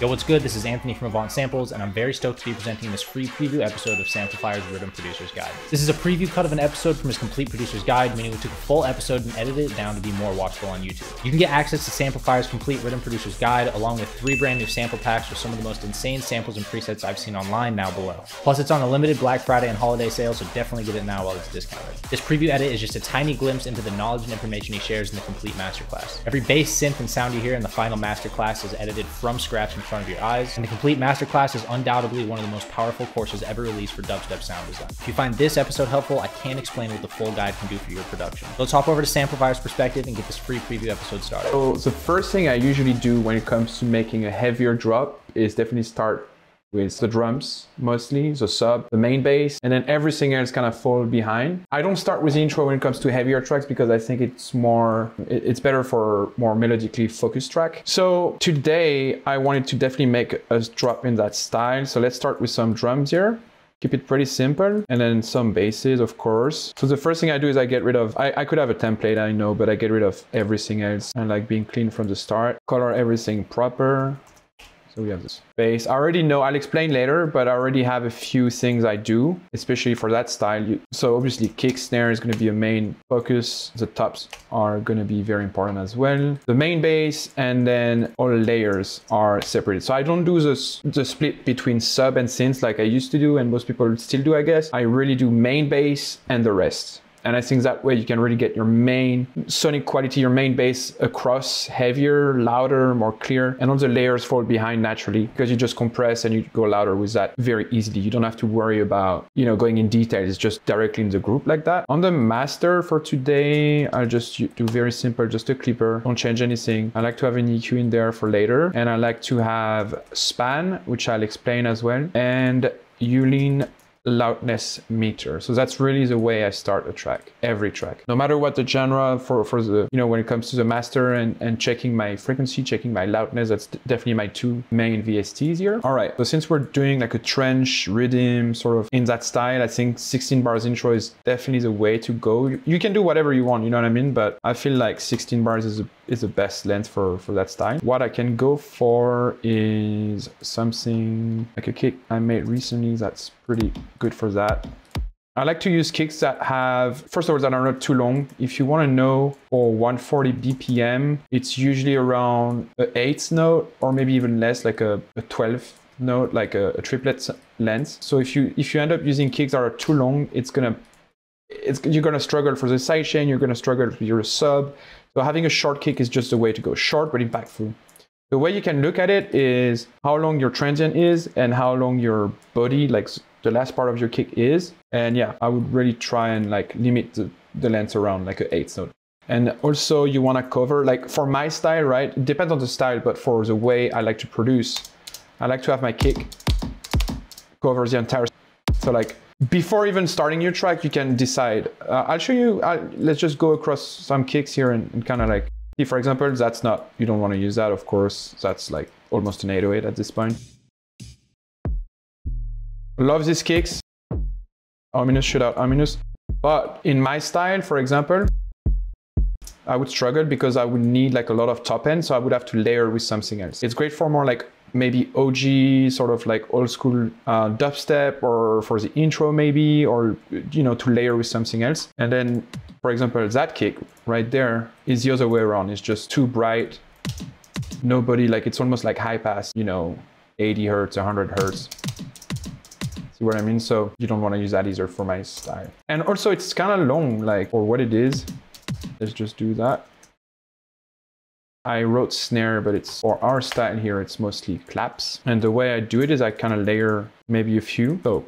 Yo, what's good? This is Anthony from Avant Samples, and I'm very stoked to be presenting this free preview episode of Samplifire's Riddim Producer's Guide. This is a preview cut of an episode from his complete producer's guide, meaning we took a full episode and edited it down to be more watchable on YouTube. You can get access to Samplifire's complete Riddim Producer's Guide, along with 3 brand new sample packs with some of the most insane samples and presets I've seen online now below. Plus, it's on a limited Black Friday and holiday sale, so definitely get it now while it's discounted. This preview edit is just a tiny glimpse into the knowledge and information he shares in the complete masterclass. Every bass, synth, and sound you hear in the final masterclass is edited from scratch in front of your eyes, and the complete masterclass is undoubtedly one of the most powerful courses ever released for dubstep sound design. If you find this episode helpful, I can't explain what the full guide can do for your production. Let's hop over to Samplifire's perspective and get this free preview episode started. So the first thing I usually do when it comes to making a heavier drop is definitely start with the drums, mostly, the sub, the main bass, and then everything else kind of fall behind. I don't start with the intro when it comes to heavier tracks because I think it's better for more melodically focused track. So today I wanted to definitely make us drop in that style. So let's start with some drums here. Keep it pretty simple, and then some basses, of course. So the first thing I do is I get rid of, I could have a template, I know, but I get rid of everything else. I like being clean from the start. Color everything proper. So we have this bass. I already know, I'll explain later, but I already have a few things I do, especially for that style. So obviously kick, snare is going to be a main focus. The tops are going to be very important as well. The main bass, and then all layers are separated. So I don't do the split between sub and synth like I used to do, and most people still do, I guess. I really do main bass and the rest. And I think that way you can really get your main sonic quality, your main bass across, heavier, louder, more clear. And all the layers fall behind naturally because you just compress and you go louder with that very easily. You don't have to worry about, going in detail. It's just directly in the group like that. On the master for today, I'll just do very simple, just a clipper. Don't change anything. I like to have an EQ in there for later. And I like to have span, which I'll explain as well. And Uline loudness meter. So that's really the way I start a track, every track. No matter what the genre for the, when it comes to the master and checking my frequency, checking my loudness, that's definitely my 2 main VSTs here. All right, so since we're doing like a trench, rhythm, sort of in that style, I think 16 bars intro is definitely the way to go. You can do whatever you want, you know what I mean? But I feel like 16 bars is the best length for that style. What I can go for is something like a kick I made recently that's pretty good for that. I like to use kicks that have, first of all, that are not too long. If you want to know, for 140 BPM, it's usually around an 8th note or maybe even less, like a 12th note, like a triplet length. So if you end up using kicks that are too long, you're gonna struggle for the sidechain, you're gonna struggle with your sub. So having a short kick is just the way to go, short but impactful. The way you can look at it is how long your transient is and how long your body, like the last part of your kick is. And yeah, I would really try and like limit the length around like an 8th note. And also you want to cover, like for my style, right? It depends on the style, but for the way I like to produce, I like to have my kick cover the entire. So like before even starting your track, you can decide. I'll show you, let's just go across some kicks here and kind of like, for example, that's not, you don't want to use that, of course. That's like almost an 808 at this point. Love these kicks. Ominous, shoot out, ominous. But in my style, for example, I would struggle because I would need like a lot of top end. So I would have to layer with something else. It's great for more like maybe OG, sort of like old school dubstep, or for the intro maybe, or, to layer with something else. And then, for example, that kick right there is the other way around. It's just too bright. Nobody, like, it's almost like high pass, 80 hertz, 100 hertz. See what I mean? So you don't want to use that either for my style. And also it's kind of long, like for what it is. Let's just do that. I wrote snare, but for our style here, it's mostly claps. And the way I do it is I kind of layer maybe a few. So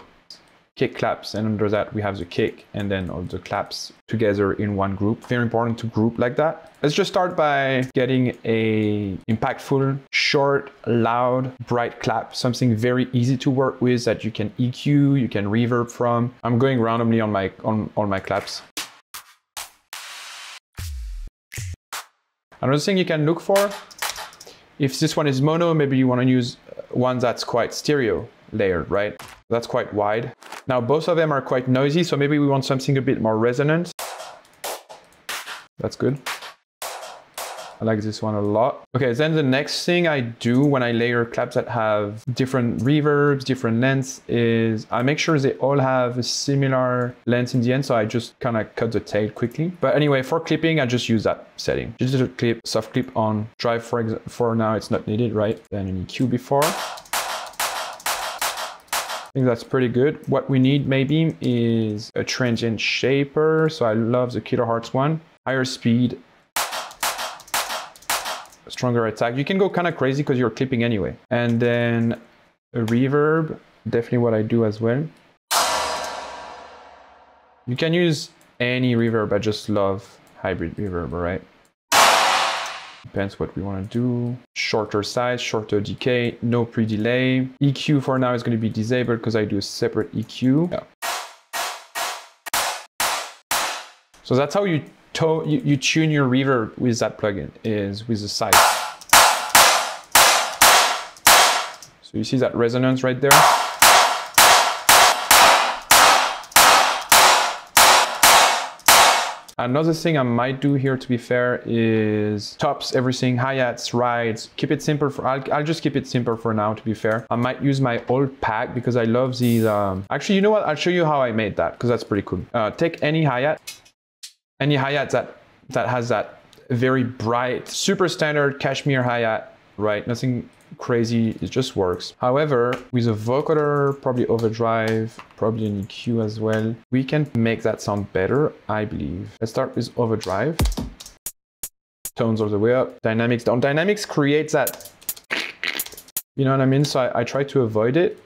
kick, claps, and under that we have the kick and then all the claps together in one group. Very important to group like that. Let's just start by getting a impactful, short, loud, bright clap, something very easy to work with that you can EQ, you can reverb from. I'm going randomly on all my claps. Another thing you can look for, if this one is mono, maybe you want to use one that's quite stereo layered, right? That's quite wide. Now both of them are quite noisy, so maybe we want something a bit more resonant. That's good. I like this one a lot. Okay, then the next thing I do when I layer claps that have different reverbs, different lengths, is I make sure they all have a similar length in the end. So I just kind of cut the tail quickly. But anyway, for clipping, I just use that setting. Digital clip, soft clip on drive, for now it's not needed, right? Then an EQ before. I think that's pretty good. What we need maybe is a transient shaper. So I love the kilohertz one. Higher speed, stronger attack. You can go kind of crazy because you're clipping anyway. And then a reverb, definitely what I do as well. You can use any reverb. I just love hybrid reverb, right? Depends what we want to do. Shorter size, shorter decay, no pre-delay. EQ for now is going to be disabled because I do a separate EQ. Yeah. So that's how you tune your reverb with that plugin, is with the size. So you see that resonance right there? Another thing I might do here, to be fair, is tops everything, hi-hats, rides. Keep it simple. I'll just keep it simple for now, to be fair. I might use my old pack because I love these. Actually, you know what? I'll show you how I made that because that's pretty cool. Take any hi-hat that has that very bright, super standard cashmere hi-hat, right? Nothing crazy, it just works. However, with a vocoder, probably overdrive, probably an EQ as well, we can make that sound better, I believe. Let's start with overdrive. Tones all the way up, dynamics down. Dynamics creates that, you know what I mean? So I try to avoid it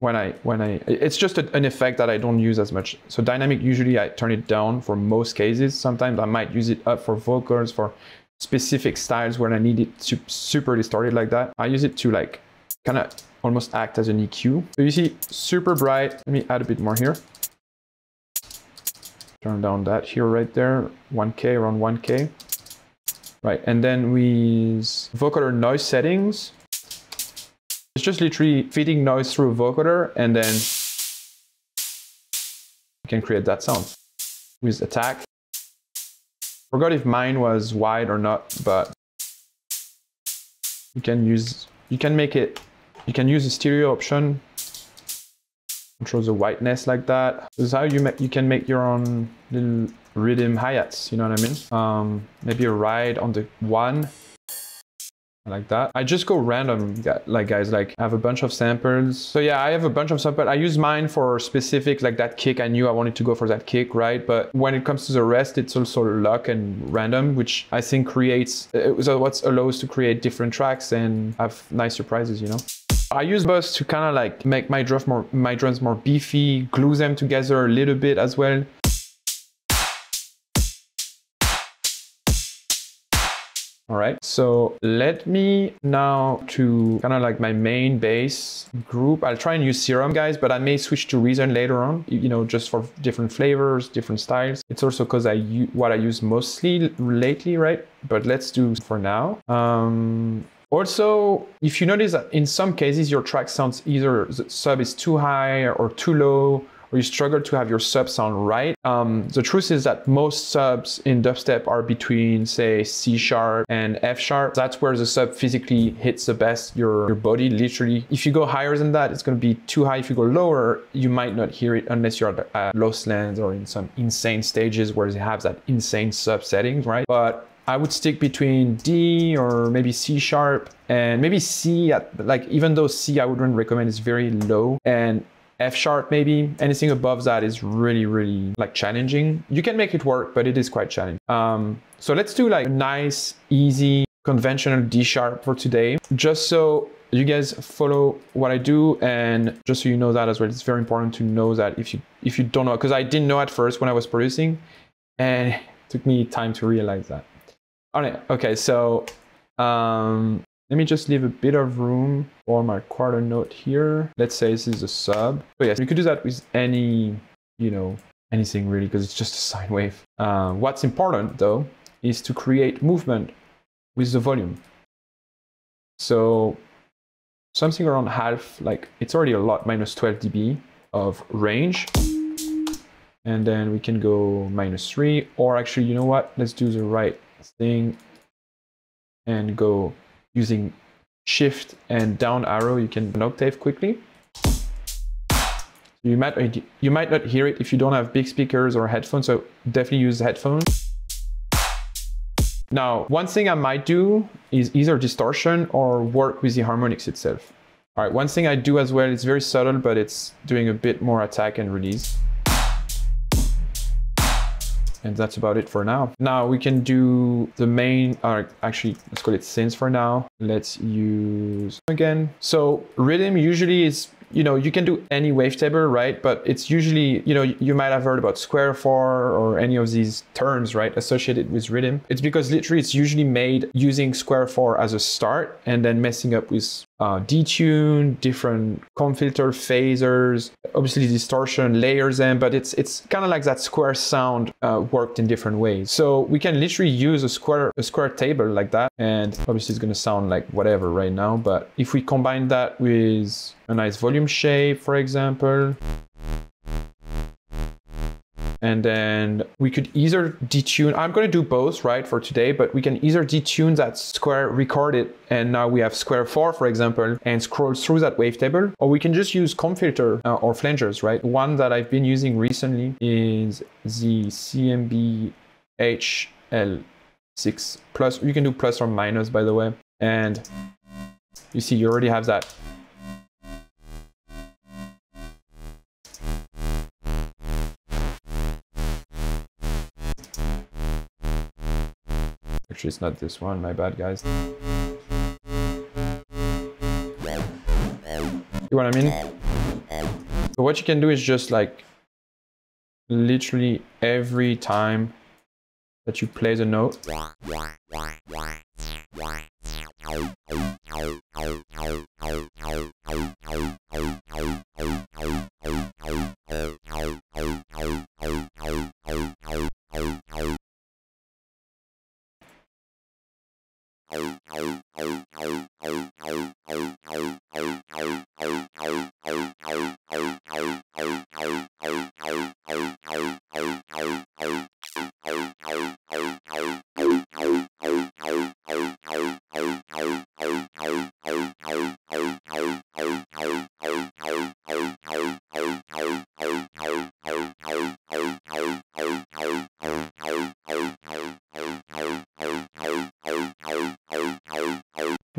it's just an effect that I don't use as much. So dynamic, usually I turn it down for most cases. Sometimes I might use it up for vocals, for specific styles where I need it super distorted like that. I use it to like kind of almost act as an EQ. So you see super bright. Let me add a bit more here. Turn down that here right there, 1K, around 1K. Right, and then with vocoder noise settings, it's just literally feeding noise through a vocoder and then you can create that sound. With attack, forgot if mine was wide or not, but you can use a stereo option, control the whiteness like that. This is how you can make your own little Riddim hi-hats, you know what I mean? Maybe a ride on the one, like that. I just go random, guys, like I have a bunch of samples. So yeah, I have a bunch of samples. I use mine for specific, like that kick. I knew I wanted to go for that kick, right? But when it comes to the rest, it's also luck and random, which I think creates, what allows to create different tracks and have nice surprises, you know? I use bus to kind of like make my drums more beefy, glue them together a little bit as well. All right, so let me now to kind of like my main bass group. I'll try and use Serum, guys, but I may switch to Reason later on, you know, just for different flavors, different styles. It's also because what I use mostly lately, right? But let's do for now. Also, if you notice that in some cases, your track sounds either the sub is too high or too low, or you struggle to have your sub sound right. The truth is that most subs in dubstep are between, say, C# and F#. That's where the sub physically hits the best, your body, literally. If you go higher than that, it's gonna be too high. If you go lower, you might not hear it unless you're at Lost Lands or in some insane stages where they have that insane sub settings, right? But I would stick between D or maybe C# and maybe C, even though C I wouldn't recommend, is very low, and F# maybe. Anything above that is really, really like challenging. You can make it work, but it is quite challenging. So let's do like a nice, easy, conventional D# for today, just so you guys follow what I do, and just so you know that as well. It's very important to know that if you don't know, because I didn't know at first when I was producing, and it took me time to realize that. All right, okay, so let me just leave a bit of room for my quarter note here. Let's say this is a sub. So yes, you could do that with any, you know, anything really, because it's just a sine wave. What's important though is to create movement with the volume. So something around half, like it's already a lot, minus 12 dB of range. And then we can go -3, or actually, you know what? Let's do the right thing. and go using shift and down arrow, you can an octave quickly. You might not hear it if you don't have big speakers or headphones, so definitely use headphones. Now, one thing I might do is either distortion or work with the harmonics itself. All right, one thing I do as well, it's very subtle, but it's doing a bit more attack and release. And that's about it for now. Now we can do the main, actually, let's call it synths for now. Let's use again. So Riddim usually is, you know, you can do any wavetable, right? But it's usually, you know, you might have heard about square 4 or any of these terms, right, associated with Riddim. It's because literally it's usually made using square 4 as a start and then messing up with detune, different comb filter, phasers, obviously distortion, layers them, but it's kind of like that square sound worked in different ways. So we can literally use a square table like that, and obviously it's going to sound like whatever right now, but if we combine that with a nice volume shape, for example, and then we could either detune, I'm going to do both, right, for today, but we can either detune that square, record it, and now we have square 4, for example, and scroll through that wavetable, or we can just use comb filter or flangers, right? One that I've been using recently is the CMB HL6 plus. You can do plus or minus, by the way, and you see you already have that. Actually, it's not this one, my bad, guys. You know what I mean? So what you can do is just like literally every time that you play the note,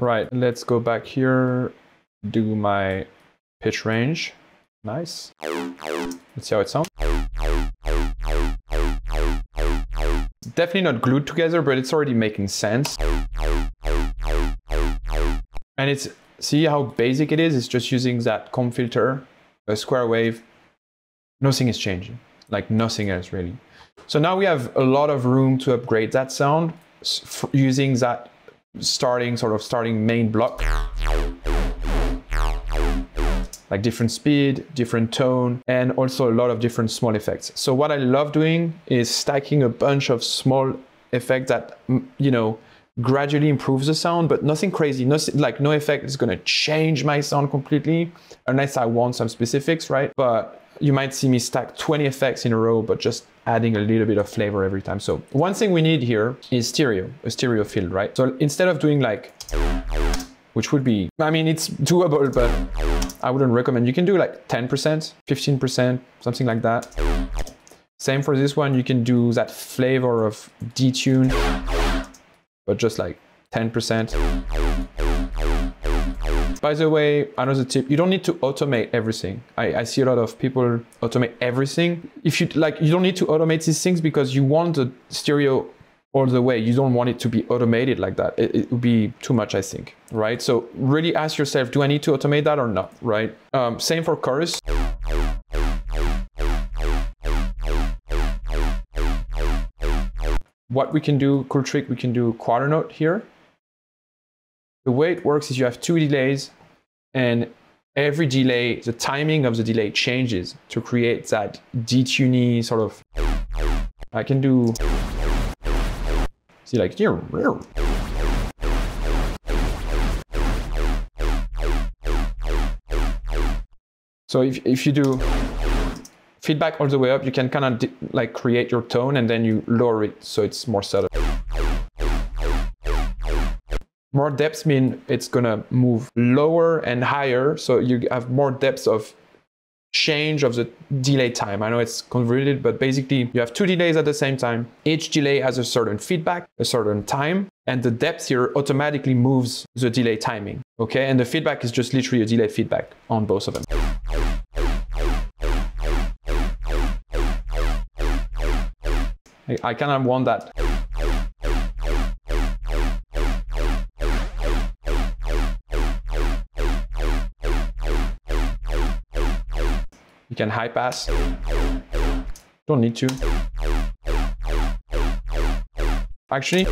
right, let's go back here, do my pitch range. Nice. Let's see how it sounds. Definitely not glued together, but it's already making sense. And it's, see how basic it is? It's just using that comb filter, a square wave. Nothing is changing, like nothing else really. So now we have a lot of room to upgrade that sound using that starting main block, like different speed, different tone, and also a lot of different small effects. So what I love doing is stacking a bunch of small effects that, you know, gradually improves the sound, but nothing crazy, like no effect is going to change my sound completely unless I want some specifics, right? But you might see me stack 20 effects in a row, but just adding a little bit of flavor every time. So one thing we need here is a stereo field, right? So instead of doing like, which would be, I mean, it's doable, but I wouldn't recommend. You can do like 10%, 15%, something like that. Same for this one, you can do that flavor of detune, but just like 10%. By the way, another tip, you don't need to automate everything. I see a lot of people automate everything. If you like, you don't need to automate these things because you want the stereo all the way. You don't want it to be automated like that. It would be too much, I think, right? So really ask yourself, do I need to automate that or not, right? Same for chorus. What we can do, cool trick, we can do quarter note here. The way it works is you have 2 delays, and every delay, the timing of the delay changes to create that detuney sort of. I can do, see, like, so if you do feedback all the way up, you can kind of like create your tone and then you lower it so it's more subtle. More depths mean it's gonna move lower and higher, so you have more depths of change of the delay time. I know it's convoluted, but basically you have two delays at the same time. Each delay has a certain feedback, a certain time, and the depth here automatically moves the delay timing, okay? And the feedback is just literally a delay feedback on both of them. I kind of want that. You can high pass. Don't need to. Actually,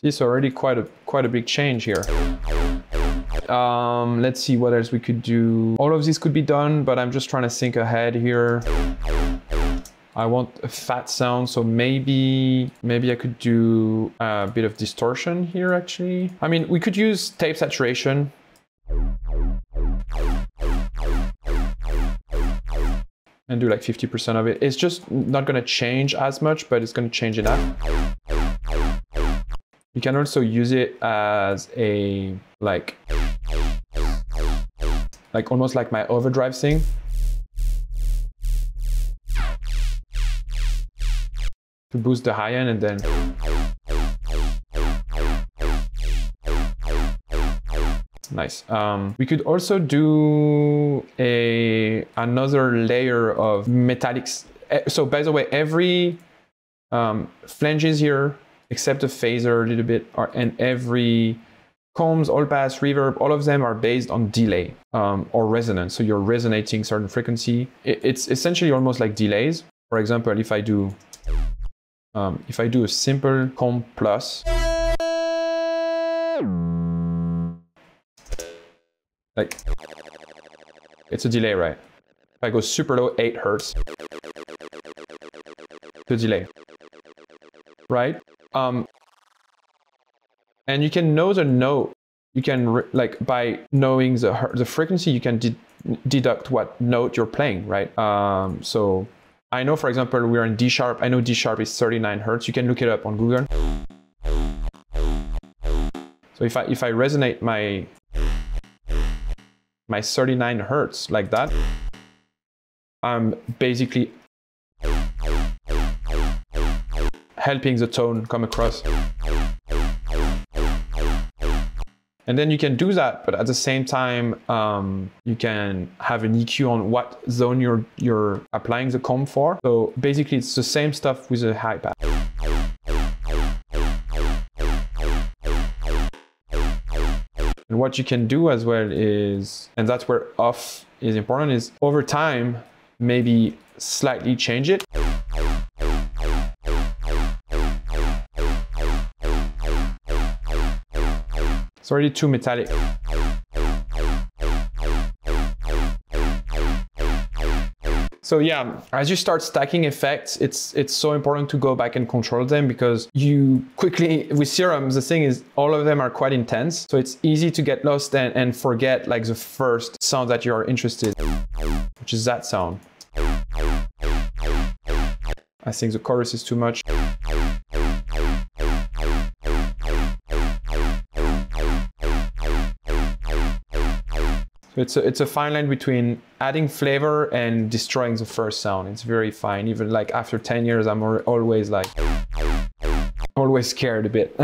it's already quite a big change here. Let's see what else we could do. All of this could be done, but I'm just trying to think ahead here. I want a fat sound, so maybe I could do a bit of distortion here, actually. I mean, we could use tape saturation. And do like 50% of it. It's just not gonna change as much, but it's gonna change enough. You can also use it as a, like almost like my overdrive thing. To boost the high end, and then nice. We could also do another layer of metallics. So by the way, every flanges here, except the phaser a little bit, and every combs, all pass, reverb, all of them are based on delay or resonance. So you're resonating certain frequency. It's essentially almost like delays. For example, if I do a simple comb plus, like, it's a delay, right? If I go super low, 8 hertz, the delay, right? And you can know the note. You can, like, by knowing the frequency, you can deduct what note you're playing, right? So I know, for example, we're in D sharp. I know D sharp is 39 hertz. You can look it up on Google. So if I resonate my 39 hertz like that, I'm basically helping the tone come across. And then you can do that, but at the same time, you can have an EQ on what zone you're applying the comb for. So basically, it's the same stuff with a high pass. And what you can do as well is, and that's where off is important, is over time, maybe slightly change it. It's already too metallic. So yeah, as you start stacking effects, it's so important to go back and control them, because you quickly, with serums, the thing is all of them are quite intense. So it's easy to get lost and forget like the first sound that you're interested in, which is that sound. I think the chorus is too much. So it's a fine line between adding flavor and destroying the first sound. It's very fine. Even like after 10 years, I'm always scared a bit.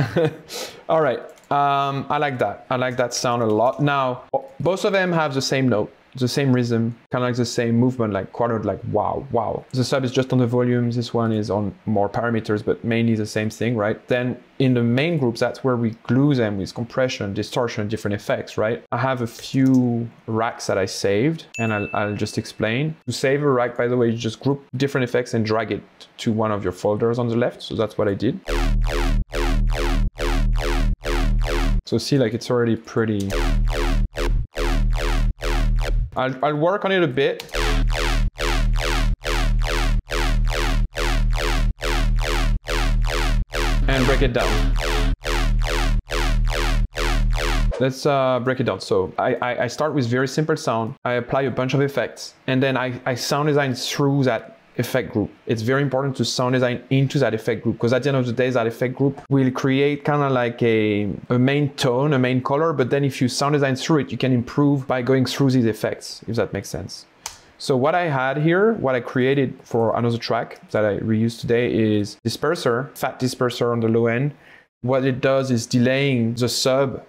All right, I like that. I like that sound a lot. Now, both of them have the same note, the same rhythm, kind of like the same movement, like quartered, like wow, wow. The sub is just on the volume. This one is on more parameters, but mainly the same thing, right? Then in the main groups, that's where we glue them with compression, distortion, different effects, right? I have a few racks that I saved, and I'll just explain. To save a rack, by the way, you just group different effects and drag it to one of your folders on the left. So that's what I did. So see, like it's already pretty. I'll work on it a bit. And break it down. let's break it down. So I start with very simple sound. I apply a bunch of effects, and then I sound design through that effect group. It's very important to sound design into that effect group, because at the end of the day, that effect group will create kind of like a main tone, a main color, but then if you sound design through it, you can improve by going through these effects, if that makes sense. So what I had here, what I created for another track that I reused today is disperser, fat disperser on the low end. What it does is delaying the sub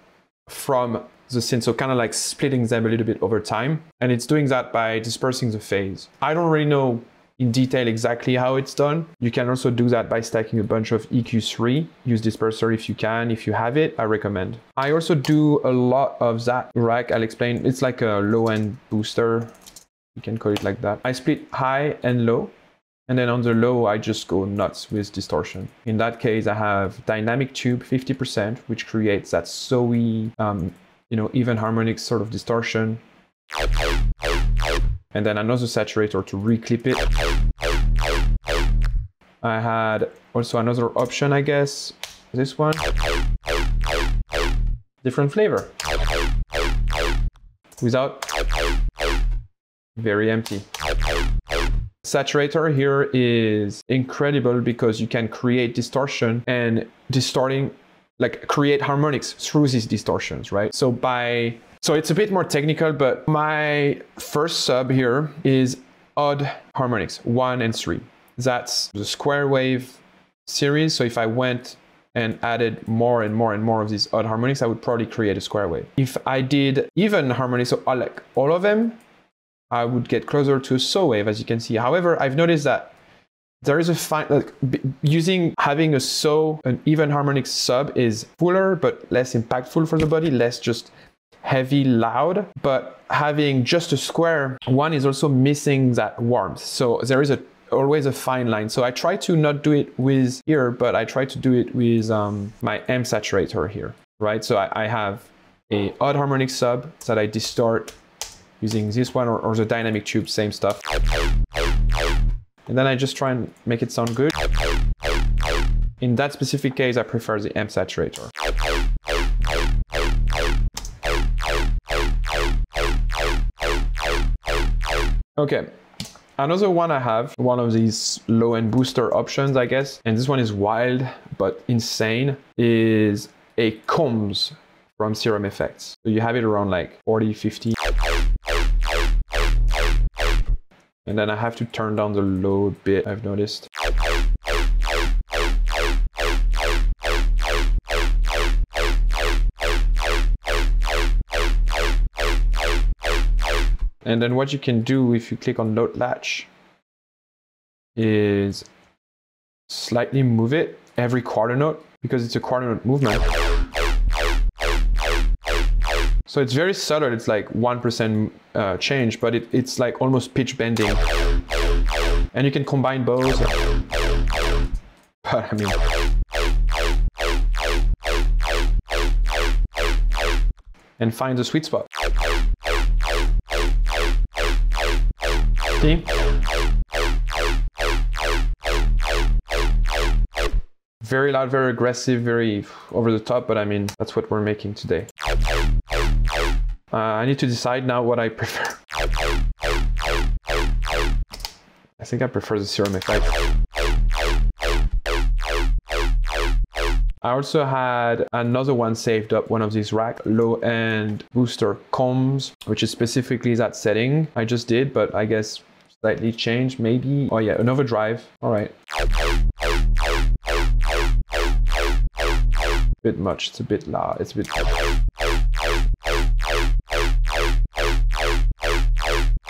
from the synth, so kind of like splitting them a little bit over time. And it's doing that by dispersing the phase. I don't really know in detail exactly how it's done. You can also do that by stacking a bunch of EQ3. Use disperser if you can, if you have it, I recommend. I also do a lot of that rack, I'll explain. It's like a low-end booster. You can call it like that. I split high and low, and then on the low, I just go nuts with distortion. In that case, I have dynamic tube 50%, which creates that sowy, even harmonics sort of distortion. And then another saturator to reclip it. I had also another option, I guess. This one. Different flavor. Without. Very empty. Saturator here is incredible because you can create distortion and create harmonics through these distortions, right? So it's a bit more technical, but my first sub here is odd harmonics, 1 and 3. That's the square wave series. So if I went and added more and more and more of these odd harmonics, I would probably create a square wave. If I did even harmonics, so like all of them, I would get closer to a saw wave, as you can see. However, I've noticed that there is a having an even harmonic sub is fuller, but less impactful for the body, less just heavy, loud. But having just a square one is also missing that warmth. So there is always a fine line. So I try to not do it with here, but I try to do it with my amp saturator here, right? So I have a odd harmonic sub that I distort using this one or the dynamic tube, same stuff. And then I just try and make it sound good. In that specific case, I prefer the amp saturator. Okay, another one I have, one of these low-end booster options, I guess, and this one is wild but insane, is a combs from Serum Effects. So you have it around like 40, 50. And then I have to turn down the low a bit, I've noticed. And then what you can do if you click on note latch is slightly move it every quarter note, because it's a quarter note movement. So it's very subtle, it's like 1% change, but it's like almost pitch bending. And you can combine both. But I mean, and find the sweet spot. See? Very loud, very aggressive, very over the top, but I mean, that's what we're making today. I need to decide now what I prefer. I think I prefer the Serum Effect. I also had another one saved up, one of these rack low-end booster combs, which is specifically that setting I just did, but I guess slightly changed maybe. Oh yeah, an overdrive. All right. Bit much, it's a bit loud, it's a bit...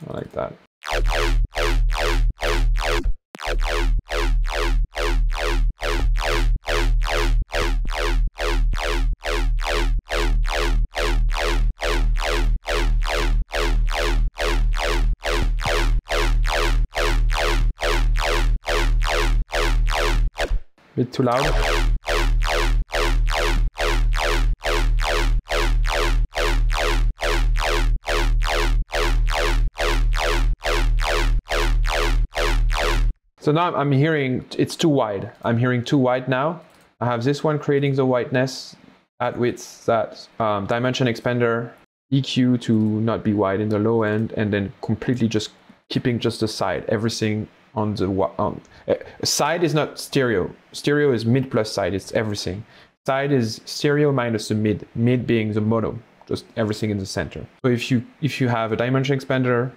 I like that. Bit too loud. So now I'm hearing it's too wide. I'm hearing too wide now. I have this one creating the whiteness. add width, that dimension expander, EQ to not be wide in the low end, and then completely just keeping just the side, everything on the side is not stereo. Stereo is mid plus side, it's everything. Side is stereo minus the mid being the mono, just everything in the center. So if you have a dimension expander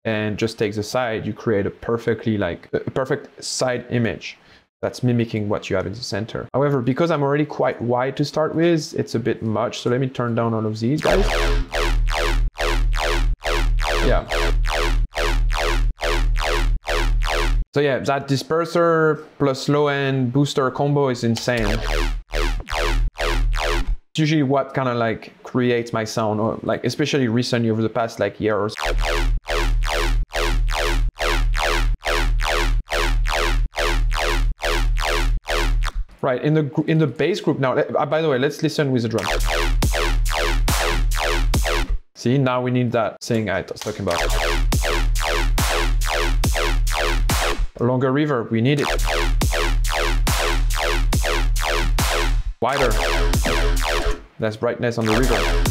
and just take the side, you create a perfectly a perfect side image that's mimicking what you have in the center. However, because I'm already quite wide to start with, it's a bit much. So let me turn down all of these guys. Yeah. So yeah, that disperser plus low end booster combo is insane. It's usually what kind of like creates my sound, or like especially recently over the past like year or so. Right, in the bass group now, by the way, let's listen with the drum. See, now we need that thing I was talking about. A longer reverb, we need it. Wider. Less brightness on the reverb.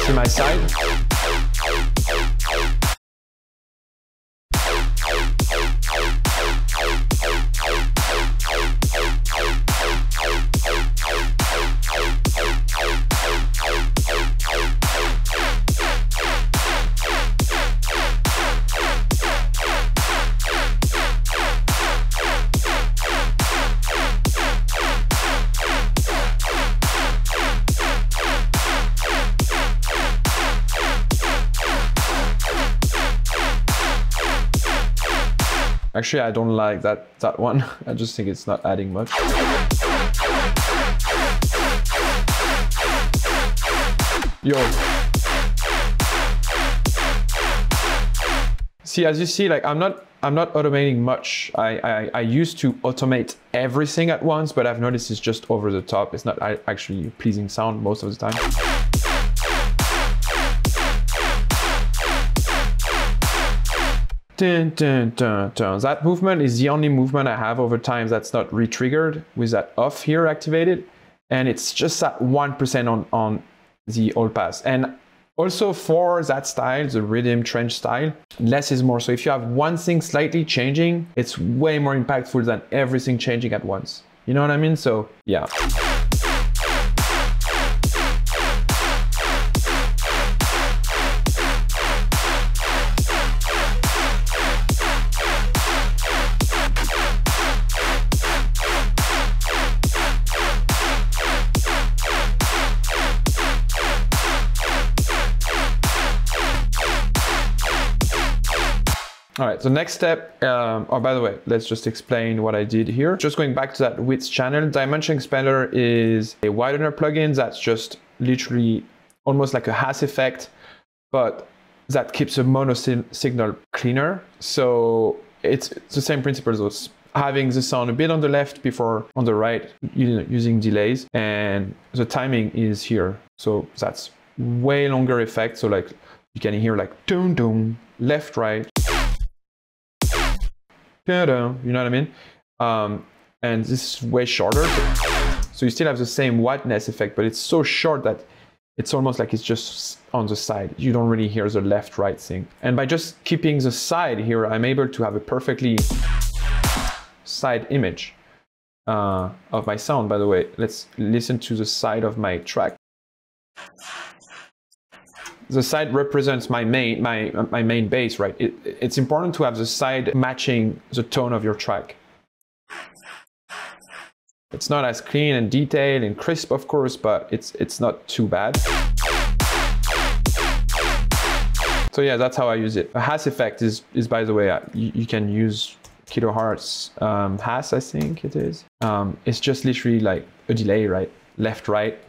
See my side? Actually, I don't like that one. I just think it's not adding much. Yo. See, as you see, like I'm not automating much. I used to automate everything at once, but I've noticed it's just over the top. It's not actually pleasing sound most of the time. Dun, dun, dun, dun. That movement is the only movement I have over time that's not re-triggered with that off here activated. And it's just at 1% on the all pass. And also for that style, the Riddim trench style, less is more. So if you have one thing slightly changing, it's way more impactful than everything changing at once. You know what I mean? So yeah. All right, so next step, oh, by the way, let's just explain what I did here. Just going back to that width channel, Dimension Expander is a widener plugin that's just literally almost like a Hass effect, but that keeps a mono signal cleaner. So it's the same principle as having the sound a bit on the left before on the right, using delays, and the timing is here. So that's way longer effect. So like you can hear like dum dum, left, right. You know what I mean? And this is way shorter. So you still have the same whiteness effect, but it's so short that it's almost like it's just on the side. You don't really hear the left-right thing. And by just keeping the side here, I'm able to have a perfectly side image of my sound. By the way, let's listen to the side of my track. The side represents my main bass, right? It's important to have the side matching the tone of your track. It's not as clean and detailed and crisp, of course, but it's not too bad. So yeah, that's how I use it. A Hass effect is by the way, you can use kilohertz Hass, I think it is. It's just literally like a delay, right? Left, right.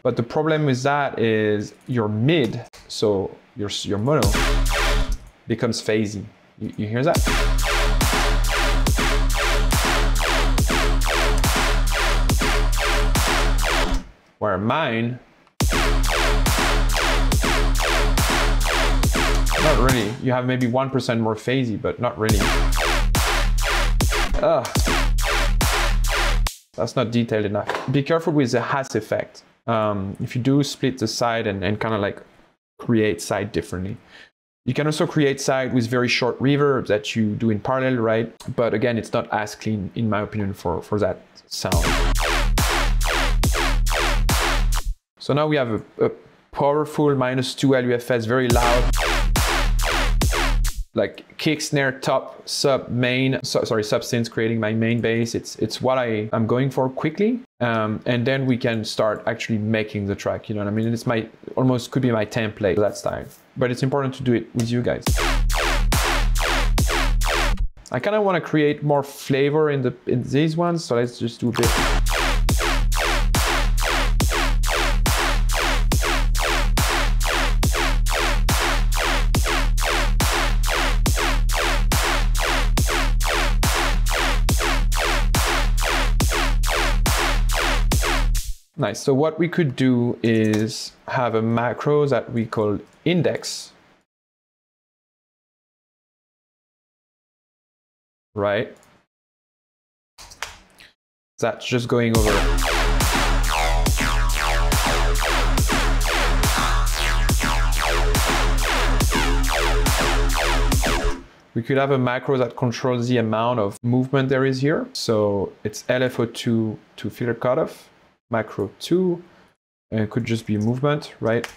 But the problem with that is your mid, so your mono, becomes phasey. You hear that? Where mine Not really. You have maybe 1% more phasey, but not really. That's not detailed enough. Be careful with the has effect. If you do split the side and kind of like create side differently. You can also create side with very short reverb that you do in parallel, right? But again, it's not as clean, in my opinion, for that sound. So now we have a powerful -2 LUFS, very loud. Like kick, snare, top, sub, main, sub synths creating my main bass. It's what I'm going for quickly. And then we can start actually making the track, you know what I mean? It's almost could be my template that style. But it's important to do it with you guys. I kind of want to create more flavor in these ones, so let's just do a bit. Nice. So what we could do is have a macro that we call index. Right? That's just going over. We could have a macro that controls the amount of movement there is here. So it's LFO2 to filter cutoff. Macro 2, and it could just be movement, right?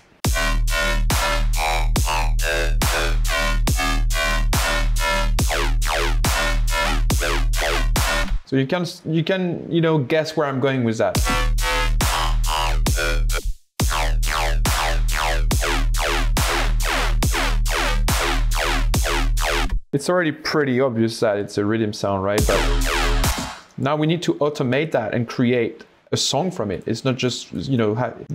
So you can you know, guess where I'm going with that. It's already pretty obvious that it's a Riddim sound, right? But now we need to automate that and create a song from it. It's not just, you know,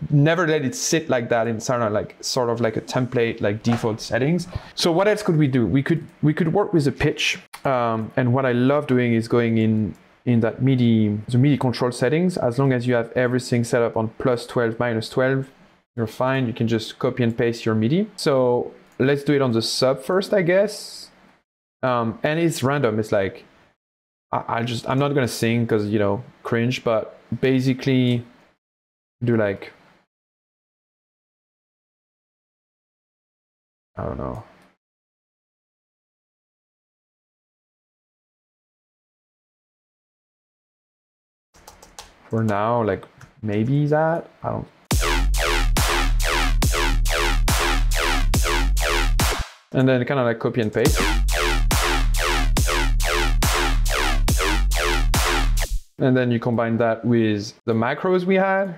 never let it sit like that in sort of like a template, like default settings. So what else could we do? We could work with the pitch. And what I love doing is going in that the MIDI control settings. As long as you have everything set up on +12, -12, you're fine. You can just copy and paste your MIDI. So let's do it on the sub first, I guess. And it's random. It's like, I'm not gonna sing because, you know, cringe, but basically do like, I don't know. For now, like maybe that, I don't. And then kind of like copy and paste. And then you combine that with the macros we had.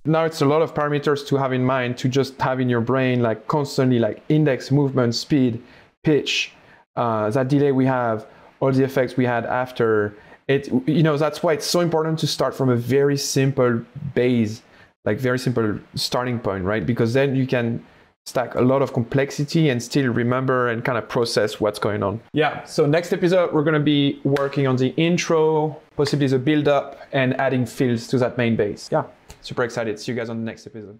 Now it's a lot of parameters to have in mind, to just have in your brain, like constantly, like index, movement, speed, pitch, that delay we have, all the effects we had after it. You know, that's why it's so important to start from a very simple base, like very simple starting point, right? Because then you can stack a lot of complexity and still remember and kind of process what's going on. Yeah, so next episode, we're gonna be working on the intro, possibly the build up, and adding fills to that main bass. Yeah, super excited. See you guys on the next episode.